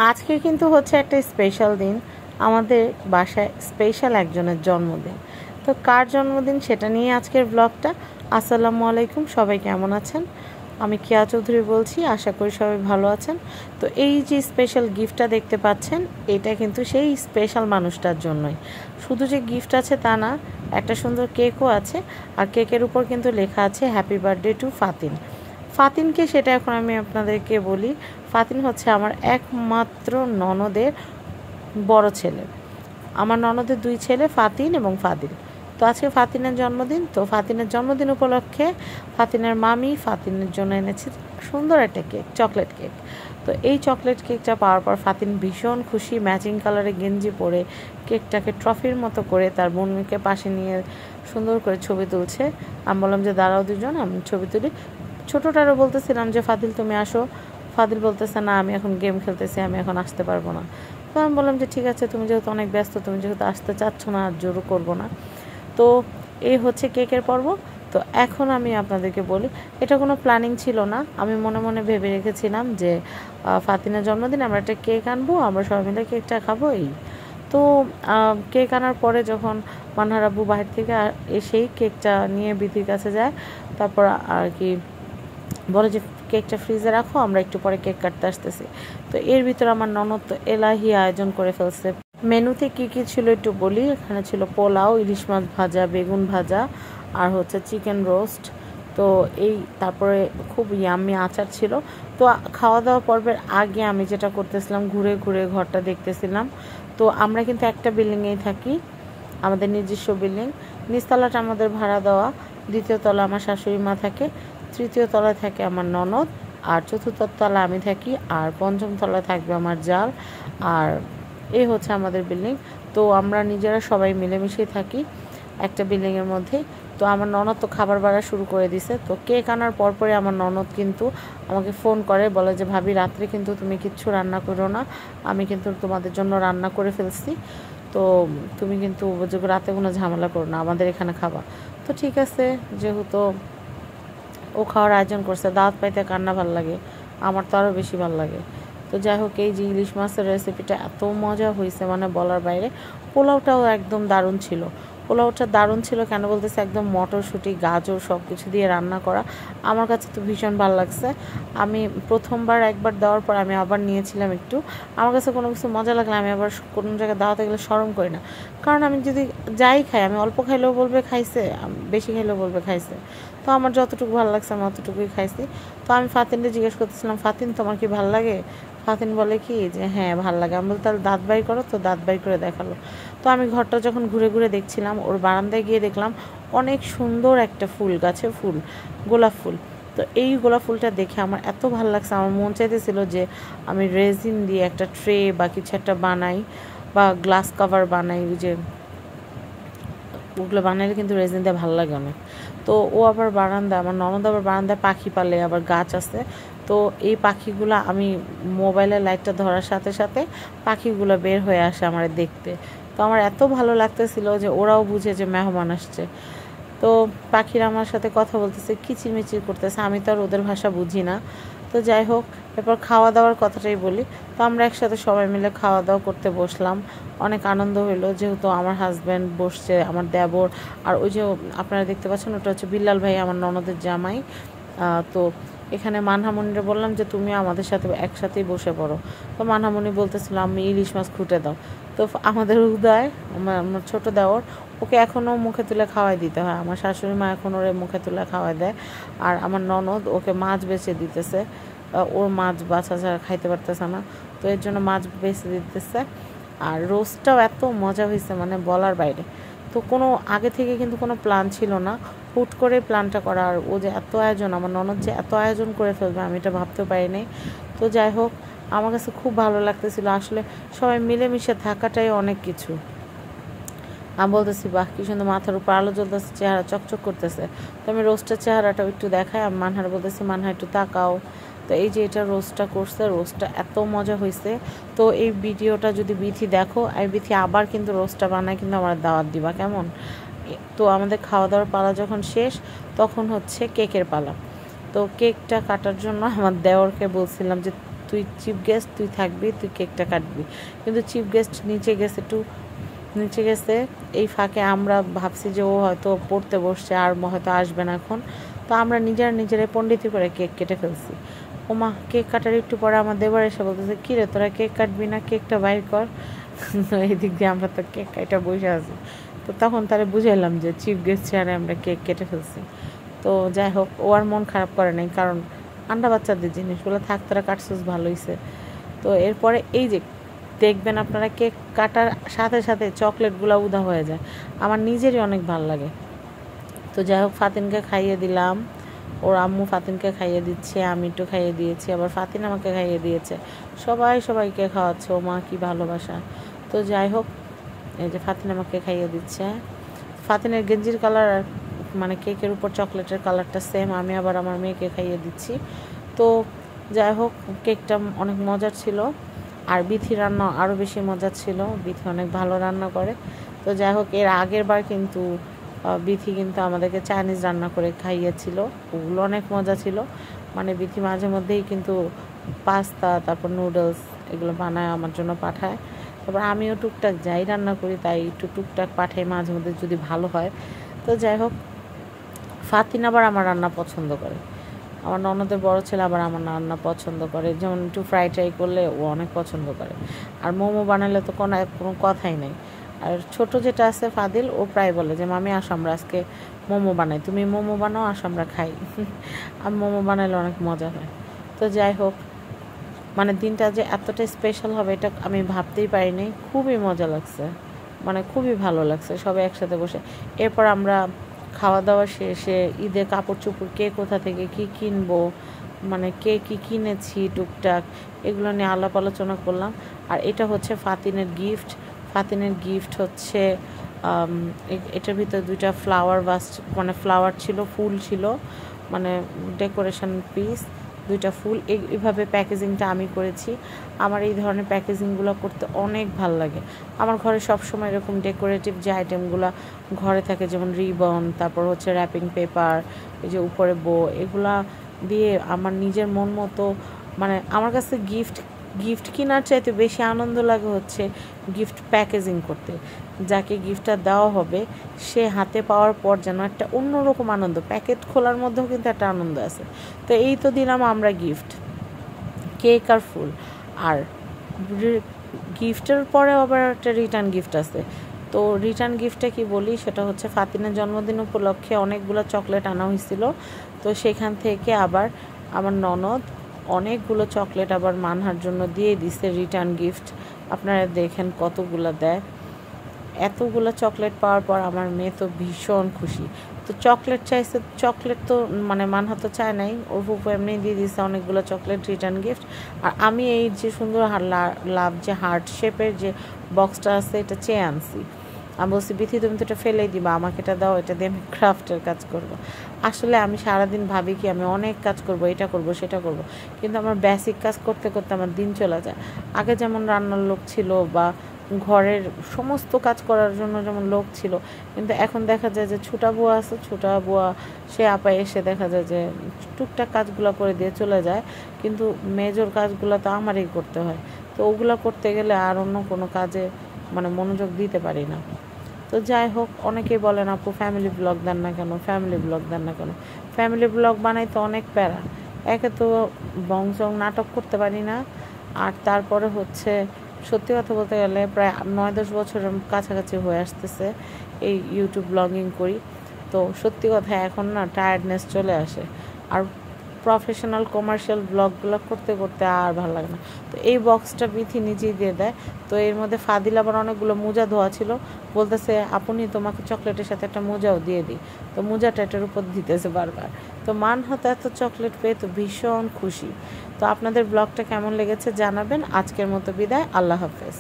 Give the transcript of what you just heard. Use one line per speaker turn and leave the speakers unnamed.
আজকে কিন্তু হচ্ছে একটা স্পেশাল দিন, আমাদের বাসায় স্পেশাল একজনের জন্মদিন। তো কার জন্মদিন সেটা নিয়ে আজকের ব্লগটা। আসসালামু আলাইকুম, সবাই কেমন আছেন? আমি কিয়া চৌধুরী বলছি, আশা করি সবাই ভালো আছেন। তো এই যে স্পেশাল গিফটটা দেখতে পাচ্ছেন, এটা কিন্তু সেই স্পেশাল মানুষটার জন্যই। শুধু যে গিফট আছে তা না, একটা সুন্দর কেকও আছে, আর কেকের উপর কিন্তু লেখা আছে হ্যাপি বার্থডে টু ফাতিন। ফাতিনকে সেটা এখন আমি আপনাদেরকে বলি। ফাতিন হচ্ছে আমার একমাত্র ননদের বড় ছেলে। আমার ননদের দুই ছেলে, ফাতিন এবং ফাদিল। তো আজকে ফাতিনের জন্মদিন, তো ফাতিনের জন্মদিন উপলক্ষে ফাতিনের মামি ফাতিনের জন্য এনেছে সুন্দর একটা কেক, চকলেট কেক। তো এই চকলেট কেকটা পাওয়ার পর ফাতিন ভীষণ খুশি, ম্যাচিং কালারে গেঞ্জি পরে কেকটাকে ট্রফির মতো করে তার বোনকে পাশে নিয়ে সুন্দর করে ছবি তুলছে। আমি বললাম যে দাঁড়াও দুজন, আমি ছবি তুলি। ছোটোটারও বলতেছিলাম যে ফাদিল তুমি আসো। ফাদিল বলতেছে না, আমি এখন গেম খেলতেছি, আমি এখন আসতে পারবো না। তো আমি বললাম যে ঠিক আছে, তুমি যেহেতু অনেক ব্যস্ত, তুমি যেহেতু আসতে চাচ্ছ না, আর জোরও করবো না। তো এই হচ্ছে কেকের পর্ব। তো এখন আমি আপনাদেরকে বলি, এটা কোনো প্ল্যানিং ছিল না, আমি মনে মনে ভেবে রেখেছিলাম যে ফাতিনের জন্মদিন আমরা একটা কেক আনবো, আমরা সবাই মিলে কেকটা খাবো এই। তো কেক আনার পরে যখন মানহার আব্বু বাহির থেকে এসেই কেকটা নিয়ে বিধির কাছে যায়, তারপর আর কি বলে যে কেকটা ফ্রিজে রাখো, আমরা একটু পরে কেক কাটতে আসতেছি। তো এর ভিতরে আমার ননদ তো এলাহি আয়োজন করে ফেলছে। মেনুতে কি কি ছিল একটু বলি। এখানে ছিল পোলাও, ইলিশ মাছ ভাজা, বেগুন ভাজা, আর হচ্ছে চিকেন রোস্ট। তো এই তারপরে খুব ইয়াম্মি আচার ছিল। তো খাওয়া দাওয়া পর্বের আগে আমি যেটা করতেছিলাম, ঘুরে ঘুরে ঘরটা দেখতেছিলাম। তো আমরা কিন্তু একটা বিল্ডিংয়েই থাকি, আমাদের নিজস্ব বিল্ডিং। নিচতলাটা আমাদের ভাড়া দেওয়া, দ্বিতীয় তলা আমার শাশুড়ি মা থাকে, তৃতীয় তলায় থাকে আমার ননদ, আর চতুর্থ তলা আমি থাকি, আর পঞ্চম তলায় থাকবে আমার জাল। আর এই হচ্ছে আমাদের বিল্ডিং। তো আমরা নিজেরা সবাই মিলেমিশেই থাকি একটা বিল্ডিংয়ের মধ্যে। তো আমার ননদ তো খাবার বাড়া শুরু করে দিছে। তো কেক আনার পরপরে আমার ননদ কিন্তু আমাকে ফোন করে, বলে যে ভাবি রাত্রে কিন্তু তুমি কিচ্ছু রান্না করো না, আমি কিন্তু তোমাদের জন্য রান্না করে ফেলছি, তো তুমি কিন্তু রাতে কোনো ঝামেলা করো না, আমাদের এখানে খাবা। তো ঠিক আছে, যেহেতু ও খাওয়ার আয়োজন করছে, দাওয়াত পাইতে কান্না ভাল লাগে, আমার তো আরও বেশি ভাল লাগে। তো যাই হোক, এই যে ইলিশ মাছের রেসিপিটা এত মজা হয়েছে মানে বলার বাইরে। পোলাওটাও একদম দারুণ ছিল। পোলাওটা দারুণ ছিল কেন বলতেছে, একদম মটরশুঁটি গাজর সব কিছু দিয়ে রান্না করা। আমার কাছে তো ভীষণ ভালো লাগছে। আমি প্রথমবার একবার দেওয়ার পর আমি আবার নিয়েছিলাম একটু। আমার কাছে কোনো কিছু মজা লাগলে আমি আবার কোনো জায়গায় দাওয়াতে গেলে শরম করি না। কারণ আমি যদি যাই খাই, আমি অল্প খাইলেও বলবে খাইছে, বেশি খাইলেও বলবে খাইছে। তো আমার যতটুকু ভালো লাগছে আমি অতটুকুই খাইছি। তো আমি ফাতিনকে জিজ্ঞেস করতেছিলাম, ফাতিন তোমার কি ভালো লাগে? ফাতিন বলে কি যে হ্যাঁ ভাল লাগে। আমি বলি তাহলে দাঁত বাই করো, তো দাঁত বাই করে দেখালো। তো আমি ঘরটা যখন ঘুরে ঘুরে দেখছিলাম, ওর বারান্দায় গিয়ে দেখলাম অনেক সুন্দর একটা ফুল গাছে ফুল, গোলাপ ফুল। তো এই গোলাপ ফুলটা দেখে আমার এত ভালো লাগছে, আমার মন চাইতেছিল যে আমি রেজিন দিয়ে একটা ট্রে বা কিছু একটা বানাই, বা গ্লাস কভার বানাই। ওই যে ওগুলো বানাইলে কিন্তু রেজিন দিয়ে ভালো লাগে অনেক। তো ও আবার বারান্দায়, আমার ননদ আবার বারান্দায় পাখি পালে, আবার গাছ আছে। তো এই পাখিগুলো আমি মোবাইলের লাইটটা ধরার সাথে সাথে পাখিগুলো বের হয়ে আসে আমার দেখতে। তো আমার এত ভালো লাগতেছিল যে ওরাও বুঝে যে মেহমান আসছে। তো পাখিরা আমার সাথে কথা বলতেছে, কিচিরমিচির করতেছে, আমি তো আর ওদের ভাষা বুঝি না। তো যাই হোক, এরপর খাওয়া দাওয়ার কথাটাই বলি। তো আমরা একসাথে সবাই মিলে খাওয়া দাওয়া করতে বসলাম। অনেক আনন্দ হইলো, যেহেতু আমার হাজব্যান্ড বসছে, আমার দেবর, আর ওই যে আপনারা দেখতে পাচ্ছেন ওটা হচ্ছে বিল্লাল ভাই, আমার ননদের জামাই। তো এখানে মানহামণিরে বললাম যে তুমি আমাদের সাথে একসাথেই বসে পড়ো। তো মানহামণি বলতেছিল আমি ইলিশ মাছ খুঁটে দাও। তো আমাদের উদয়, আমার ছোটো দেওর, ওকে এখনও মুখে তুলে খাওয়াই দিতে হয়। আমার শাশুড়ি মা এখন ওরে মুখে তুলে খাওয়াই দেয়। আর আমার ননদ ওকে মাছ বেছে দিতেছে, ওর মাছ বাছা ছাড়া খাইতে পারতেছে না, তো এর জন্য মাছ বেছে দিতেছে। আর রোস্টটাও এত মজা হয়েছে মানে বলার বাইরে। তো কোনো আগে থেকে কিন্তু কোনো প্ল্যান ছিল না, হুট করে প্ল্যানটা করা। আর ও যে এত আয়োজন, আমার ননদ যে এত আয়োজন করে ফেলবে আমি এটা ভাবতেও পারিনি। তো যাই হোক, আমার কাছে খুব ভালো লাগতেছিল। আসলে সবাই মিলেমিশে থাকাটাই অনেক কিছু। আমি বলতেছি বাহ কি সুন্দর, মাথার উপর আলো জ্বলতেছে, চেহারা চকচক করতেছে। তো আমি রোস্টের চেহারাটাও একটু দেখাই, আমি মানহার বলতেছি মানহা একটু তাকাও। তো এই যে এটা রোস্টটা করছে, রোস্টটা এত মজা হয়েছে। তো এই ভিডিওটা যদি বিথি দেখো, এই বিথি আবার কিন্তু রোস্টটা বানায় কিন্তু আমার দাওয়াত দিবা কেমন। তো আমাদের খাওয়া দাওয়ার পালা যখন শেষ, তখন হচ্ছে কেকের পালা। তো কেকটা কাটার জন্য আমার দেওরকে বলছিলাম যে তুই চিফ গেস্ট, তুই থাকবি, তুই কেকটা কাটবি। কিন্তু চিফ গেস্ট নিচে গেছে। এই ফাঁকে আমরা ভাবছি যে ও হয়তো পড়তে বসছে আর হয়তো আসবে না এখন। তো আমরা নিজেরাই পণ্ডিতি করে কেক কেটে ফেলছি। ওমা, কেক কাটার একটু পরে আমার দেবর এসে বলতেছে, কী রে তোরা কেক কাটবি না, কেকটা বাইর কর। তো এই দিক দিয়ে আমরা তো কেক কাটা বসে আছি। তো তখন তারা বুঝাইলাম যে চিফ গেস্ট চেয়ারে আমরা কেক কেটে ফেলছি। তো যাই হোক, ও আর মন খারাপ করে নাই, কারণ আন্ডা বাচ্চাদের জিনিসগুলো থাক, তারা কাটছিস, ভালো হয়েছে। তো এরপরে এই যে দেখবেন আপনারা, কেক কাটার সাথে সাথে চকলেটগুলো উদা হয়ে যায়, আমার নিজেরই অনেক ভালো লাগে। তো যাই হোক, ফাতিনকে খাইয়ে দিলাম, ওর আম্মু ফাতিনকে খাইয়ে দিচ্ছে, আমি একটু খাইয়ে দিয়েছি, আবার ফাতিন আমাকে খাইয়ে দিয়েছে, সবাইকে খাওয়াচ্ছে। ও মা, কি ভালোবাসা। তো যাই হোক, এই যে ফাতিন আমাকে খাইয়ে দিচ্ছে। ফাতিনের গেঞ্জির কালার আর মানে কেকের উপর চকলেটের কালারটা সেম, আমি আবার আমার মেয়েকে খাইয়ে দিচ্ছি। তো যাই হোক, কেকটা অনেক মজার ছিল, আর বিথি রান্না আরও বেশি মজার ছিল। বিথি অনেক ভালো রান্না করে। তো যাই হোক, এর আগের বার কিন্তু বিথি কিন্তু আমাদেরকে চাইনিজ রান্না করে খাইয়েছিল, ওগুলো অনেক মজা ছিল। মানে বিথি মাঝে মধ্যেই কিন্তু পাস্তা, তারপর নুডলস এগুলো বানায় আমার জন্য পাঠায়। তারপর আমিও টুকটাক যাই রান্না করি, তাই একটু টুকটাক পাঠাই মাঝে মধ্যে যদি ভালো হয়। তো যাই হোক, ফাতিন আবার আমার রান্না পছন্দ করে, আমার ননদের বড় ছেলে আবার আমার রান্না পছন্দ করে। যেমন একটু ফ্রাই ট্রাই করলে ও অনেক পছন্দ করে, আর মোমো বানালে তো কোনো কথাই নেই। আর ছোট যেটা আছে ফাদিল, ও প্রায় বলে যে মামি আসো আমরা আজকে মোমো বানাই, তুমি মোমো বানাও, আসো আমরা খাই। আর মোমো বানাইলে অনেক মজা হয়। তো যাই হোক, মানে দিনটা যে এতটা স্পেশাল হবে এটা আমি ভাবতেই পারিনি, খুবই মজা লাগছে, মানে খুবই ভালো লাগছে সবাই একসাথে বসে। এরপর আমরা খাওয়া দাওয়া শেষে ঈদে কাপড় চোপড়, কে কোথা থেকে কি কিনবো, মানে কে কি কিনেছি টুকটাক, এগুলো নিয়ে আলাপ আলোচনা করলাম। আর এটা হচ্ছে ফাতিনের গিফট হচ্ছে এটার ভিতরে 2টা ফ্লাওয়ার ভাস, মানে ফ্লাওয়ার ছিল, ফুল ছিল, মানে ডেকোরেশন পিস, 2টা ফুল। এইভাবে প্যাকেজিংটা আমি করেছি। আমার এই ধরনের প্যাকেজিংগুলো করতে অনেক ভাল লাগে। আমার ঘরে সবসময় এরকম ডেকোরেটিভ যে আইটেমগুলো ঘরে থাকে, যেমন রিবন, তারপর হচ্ছে র্যাপিং পেপার, এই যে উপরে বো, এগুলা দিয়ে আমার নিজের মন মতো, মানে আমার কাছে গিফট কেনার চাইতে বেশি আনন্দ লাগে হচ্ছে গিফট প্যাকেজিং করতে। যাকে গিফটটা দেওয়া হবে সে হাতে পাওয়ার পর যেন একটা অন্যরকম আনন্দ, প্যাকেট খোলার মধ্যেও কিন্তু একটা আনন্দ আছে। তো এই তো দিলাম আমরা গিফট, কেক আর ফুল, আর গিফটের পরে আবার একটা রিটার্ন গিফট আছে। তো রিটার্ন গিফটটা কি বলি, সেটা হচ্ছে ফাতিনের জন্মদিন উপলক্ষে অনেকগুলো চকলেট আনা হয়েছিল। তো সেখান থেকে আবার আমার ননদ অনেকগুলো চকলেট আবার মানহার জন্য দিয়ে দিছে রিটার্ন গিফট। আপনারা দেখেন কতগুলো দেয়। এতগুলো চকলেট পাওয়ার পর আমার মেয়ে তো ভীষণ খুশি। তো চকলেট চাইছে, চকলেট তো মানে মানহা তো চায় নাই, ওর ফুপু এমনি দিয়ে দিয়েছে অনেকগুলো চকলেট রিটার্ন গিফট। আর আমি এই যে সুন্দর লাভ যে হার্ট শেপের যে বক্সটা আছে, এটা চেয়ে আনছি। আমি বলছি, বিথি তুমি তো এটা ফেলেই দিবা, আমাকে এটা দাও, এটা দিয়ে আমি ক্রাফটের কাজ করব। আসলে আমি সারাদিন ভাবি কি আমি অনেক কাজ করব, এটা করব সেটা করব, কিন্তু আমার বেসিক কাজ করতে করতে আমার দিন চলে যায়। আগে যেমন রান্নার লোক ছিল বা ঘরের সমস্ত কাজ করার জন্য যেমন লোক ছিল, কিন্তু এখন দেখা যায় যে ছোটা বুয়া আছে, ছোটা বুয়া সে আপা এসে দেখা যায় যে টুকটাক কাজগুলো করে দিয়ে চলে যায়, কিন্তু মেজর কাজগুলো তো আমারই করতে হয়। তো ওগুলো করতে গেলে আর অন্য কোনো কাজে মানে মনোযোগ দিতে পারি না। তো যাই হোক, অনেকেই বলেন আপু ফ্যামিলি ব্লগ দেন না কেন, ফ্যামিলি ব্লগ বানাইতে অনেক প্যারা। একে তো বংচং নাটক করতে পারি না, আর তারপরে হচ্ছে সত্যি কথা বলতে গেলে প্রায় 9-10 বছরের কাছাকাছি হয়ে আসতেছে এই ইউটিউব ব্লগিং করি। তো সত্যি কথা এখন না টায়ার্ডনেস চলে আসে, আর প্রফেশনাল কমার্শিয়াল ব্লগগুলো করতে করতে আর ভালো লাগে না। তো এই বক্সটা বিথি নিজেই দিয়ে দেয়। তো এর মধ্যে ফাদিল আবার অনেকগুলো মোজা ধোয়া ছিল, বলতেছে আপনি তোমাকে চকলেটের সাথে একটা মোজাও দিয়ে দিই। তো মোজাটা এটার উপর দিতেছে বারবার। তো মানহাতে এত চকলেট পেয়ে তো ভীষণ খুশি। তো আপনাদের ব্লগটা কেমন লেগেছে জানাবেন। আজকের মতো বিদায়, আল্লাহ হাফেজ।